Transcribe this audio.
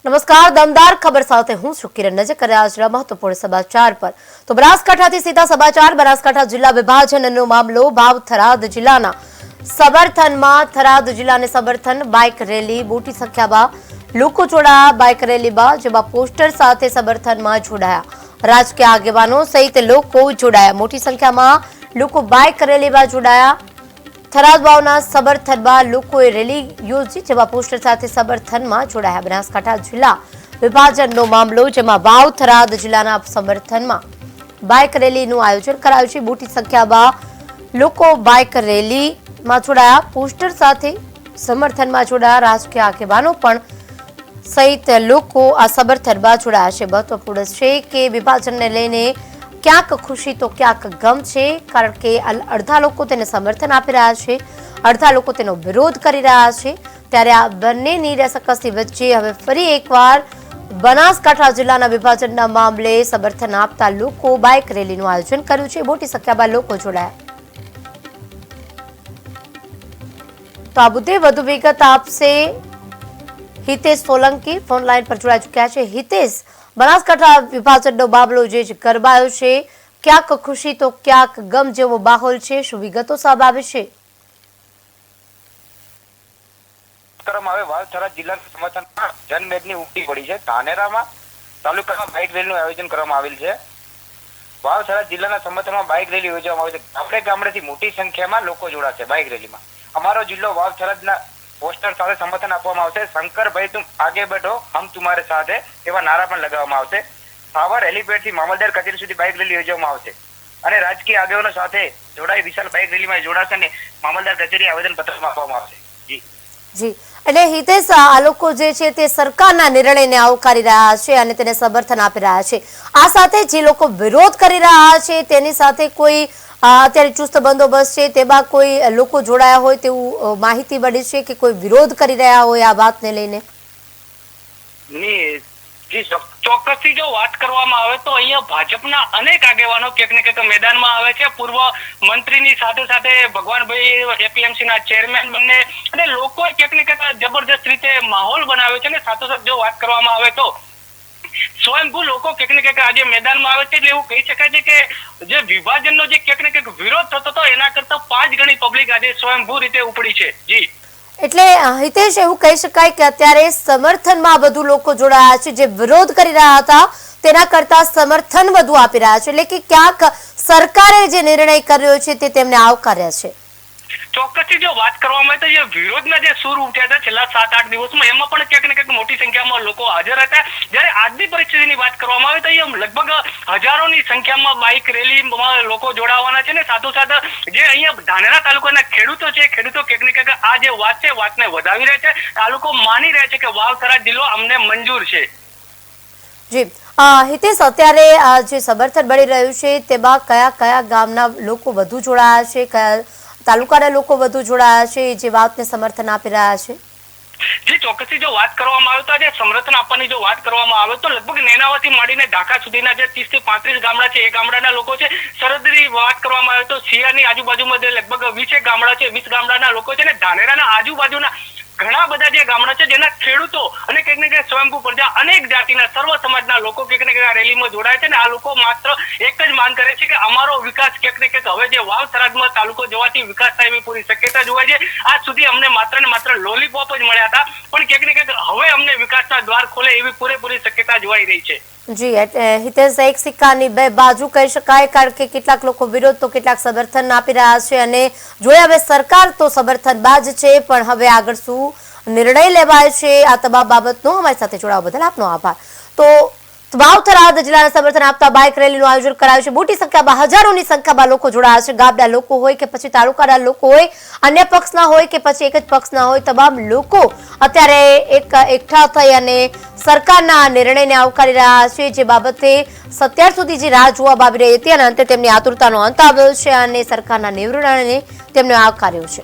નમસ્કાર, દમદાર ખબર સાથે હું છું કિરણ. નજર કરે આજના મહત્વપૂર્ણ સમાચાર પર. તો બનાસકાંઠાથી સીધા સમાચાર. બનાસકાંઠા જિલ્લા વિભાજનનો મામલો. ભાવ થરાદ જિલ્લાના સમર્થનમાં થરાદ જિલ્લાને સમર્થન બાઇક રેલી. મોટી સંખ્યામાં લોકો જોડાયા બાઇક રેલીમાં, જેમાં પોસ્ટર સાથે સમર્થનમાં જોડાયા. રાજકીય આગેવાનો સહિત લોકો જોડાયા. મોટી સંખ્યામાં લોકો બાઇક રેલીમાં જોડાયા. થરાદ વાવના સમર્થનમાં લોકોએ રેલી યોજી, જેમાં પોસ્ટર સાથે સમર્થનમાં જોડાયા. બનાસકાંઠા જિલ્લા વિભાજનનો મામલો, જેમાં વાવ થરાદ જિલ્લાના સમર્થનમાં બાઇક રેલીનું આયોજન કરાયું છે. મોટી સંખ્યામાં લોકો બાઇક રેલીમાં જોડાયા, પોસ્ટર સાથે સમર્થનમાં જોડાયા. રાજકીય આગેવાનો પણ સહિત લોકો આ સમર્થનમાં જોડાયા છે. મહત્વપૂર્ણ છે કે વિભાજનને લઈને ક્યાંક ખુશી તો ક્યાંક ગમ છે, કારણ કે અડધા લોકો તેને સમર્થન આપી રહ્યા છે, અડધા લોકો તેનો વિરોધ કરી રહ્યા છે. ત્યારે આ બંનેની રસકસી વચ્ચે હવે ફરી એકવાર બનાસકાંઠા જિલ્લાના વિભાજનના મામલે સમર્થન આપતા લોકો બાઇક રેલીનું આયોજન કર્યું છે. મોટી સંખ્યામાં લોકો જોડાયા. તો આ મુદ્દે વધુ વિગત આપશે હિતેશ સોલંકી, ફોન લાઈન પર જોડાઈ ચુક્યા છે. હિતેશ, બનાસકાંઠા વિભાજનનો મામલો જે ગરમાયો છે, ક્યાંક ખુશી તો ક્યાંક ગમ જેવો માહોલ છે, શું વિગતો સામે આવી છે? વાવ થરાદ જિલ્લાના સમર્થનમાં જનમેદની ઉમટી પડી છે. ધાનેરામાં તાલુકામાં બાઇક રેલીનું આયોજન કરવામાં આવેલ છે. વાવ થરાદ જિલ્લાના સમર્થનમાં બાઇક રેલી યોજવામાં આવે છે. ગામડે ગામડેથી મોટી સંખ્યામાં લોકો જોડાશે બાઇક રેલીમાં. અમારો જિલ્લો વાવ થરાદના પોસ્ટર સાથે સમર્થન આપવામાં આવશે. શંકરભાઈ તુમ આગે બઢો, હમ તુમારે સાથે એવા નારા પણ લગાવવામાં આવશે. સાવર હેલીપેડ થી મામલતદાર કચેરી સુધી બાઇક રેલી યોજવામાં આવશે અને રાજકીય આગેવાનો સાથે જોડાઈ વિશાળ બાઇક રેલીમાં જોડાશે અને મામલતદાર કચેરી આવેદન પત્ર આપવામાં આવશે. જી, એટલે હિતેશ, આ લોકો જે છે તે સરકારના નિર્ણયને આવકારી રહ્યા છે અને તેને સમર્થન આપી રહ્યા છે. આ સાથે જે લોકો વિરોધ કરી રહ્યા છે તેની સાથે કોઈ અત્યારે ચુસ્ત બંદોબસ્ત છે, તેમાં કોઈ લોકો જોડાયા હોય તેવું માહિતી મળી છે કે કોઈ વિરોધ કરી રહ્યા હોય આ વાતને લઈને? ચોક્કસથી જો વાત કરવામાં આવે તો અહીંયા ભાજપના અનેક આગેવાનો ક્યાંક ને ક્યાંક મેદાનમાં આવે છે. પૂર્વ મંત્રીની સાથે સાથે ભગવાનભાઈ એપીએમસી ના ચેરમેન બંને અને લોકો ક્યાંક ને ક્યાંક જબરદસ્ત રીતે માહોલ બનાવ્યો છે. અને સાથોસાથ જો વાત કરવામાં આવે તો સ્વયંભૂ લોકો ક્યાંક ને ક્યાંક આજે મેદાનમાં આવે છે. એટલે એવું કહી શકાય છે કે જે વિભાજનનો જે ક્યાંક ને ક્યાંક વિરોધ થતો હતો એના કરતા 5 ગણી પબ્લિક આજે સ્વયંભૂ રીતે ઉપડી છે. જી, એટલે હિતેશ, એવું કહી શકાય કે અત્યારે સમર્થનમાં વધુ લોકો જોડાયા છે. જે વિરોધ કરી રહ્યા હતા તેના કરતા સમર્થન વધુ આપી રહ્યા છે. એટલે કે ક્યાંક સરકારે જે નિર્ણય કર્યો છે તે તેમને આવકાર્યા છે. ચોક્કસથી જો વાત કરવામાં આવે તો જે વિરોધના જે સૂર ઉઠ્યા હતા છેલ્લા 7-8 દિવસમાં, એમાં પણ ક્યાંક ને ક્યાંક મોટી સંખ્યામાં લોકો હાજર હતા. જ્યારે આજની પરિસ્થિતિની વાત કરવામાં આવે તો અહીંયા લગભગ હજારોની સંખ્યામાં બાઇક રેલીમાં લોકો જોડાવાના છે. ને સાથોસાથ જે અહીંયા ધાનેરા તાલુકાના ખેડૂતો છે, ખેડૂતો ક્યાંક ને ક્યાંક આ જે વાત છે વાતને વધાવી રહ્યા છે. આ લોકો માની રહ્યા છે કે વાવ થરાદ જિલ્લો અમને મંજૂર છે. જી હિતેશ, અત્યારે જે સમર્થન મળી રહ્યું છે તેમાં કયા કયા ગામના લોકો વધુ જોડાયા છે, કયા તાલુકાના લોકો વધુ જોડાયા છે જે વાતને સમર્થન આપી રહ્યા છે? જી, ચોક્કસથી જો વાત કરવામાં આવે તો આજે સમર્થન આપવાની જો વાત કરવામાં આવે તો લગભગ નેનાવાથી માંડીને ઢાકા સુધીના જે 30 થી 35 ગામડા છે એ ગામડાના લોકો છે. સરહદની વાત કરવામાં આવે તો સિયાની આજુબાજુમાં જે લગભગ 20 ગામડા છે, 20 ગામડાના લોકો છે. ને ધાનેરાના આજુબાજુના ઘણા બધા જે ગામડા છે જેના ખેડૂતો અને કંઈક ને કંઈક સ્વયંભૂ પ્રજા અનેક જાતિના સર્વ સમાજના લોકો કંઈક ને કંઈક આ રેલીમાં જોડાય છે. ને આ લોકો માત્ર એક જ માંગ કરે છે કે અમારો વિકાસ ક્યાંક ને ક્યાંક હવે જે વાવ થરાદમાં તાલુકો જોવાથી વિકાસ થાય એવી પૂરી શક્યતા જોવાય છે. આજ સુધી અમને માત્ર ને માત્ર લોલીપોપ જ મળ્યા હતા, પણ ક્યાંક ને ક્યાંક હવે અમને વિકાસના દ્વાર ખોલે એવી પૂરેપૂરી શક્યતા જોવાઈ રહી છે. જી, હિતેશ, એક સિક્કાની બે બાજુ કહી શકાય, કારણ કે કેટલાક લોકો વિરોધ તો કેટલાક સમર્થન આપી રહ્યા છે. અને જોઈએ હવે સરકાર તો સમર્થન બાજ છે, પણ હવે આગળ શું નિર્ણય લેવાય છે આ તમામ બાબતનો અમારી સાથે જોડાવા બદલ આપનો આભાર. તો વાવ થરાદ જિલ્લાને સમર્થન આપતા બાઇક રેલીનું આયોજન કરાયું છે. મોટી સંખ્યામાં, હજારોની સંખ્યામાં લોકો જોડાયા છે. ગામના લોકો હોય કે પછી તાલુકાના લોકો હોય, અન્ય પક્ષના હોય કે પછી એક જ પક્ષના હોય, તમામ લોકો અત્યારે એકઠા થઈ અને સરકારના નિર્ણયને આવકારી રહ્યા છે. જે બાબતે અત્યાર સુધી જે રાહ જોવામાં આવી રહી હતી અને અંતે તેમની આતુરતાનો અંત આવ્યો છે અને સરકારના નિર્ણયને તેમને આવકાર્યો છે.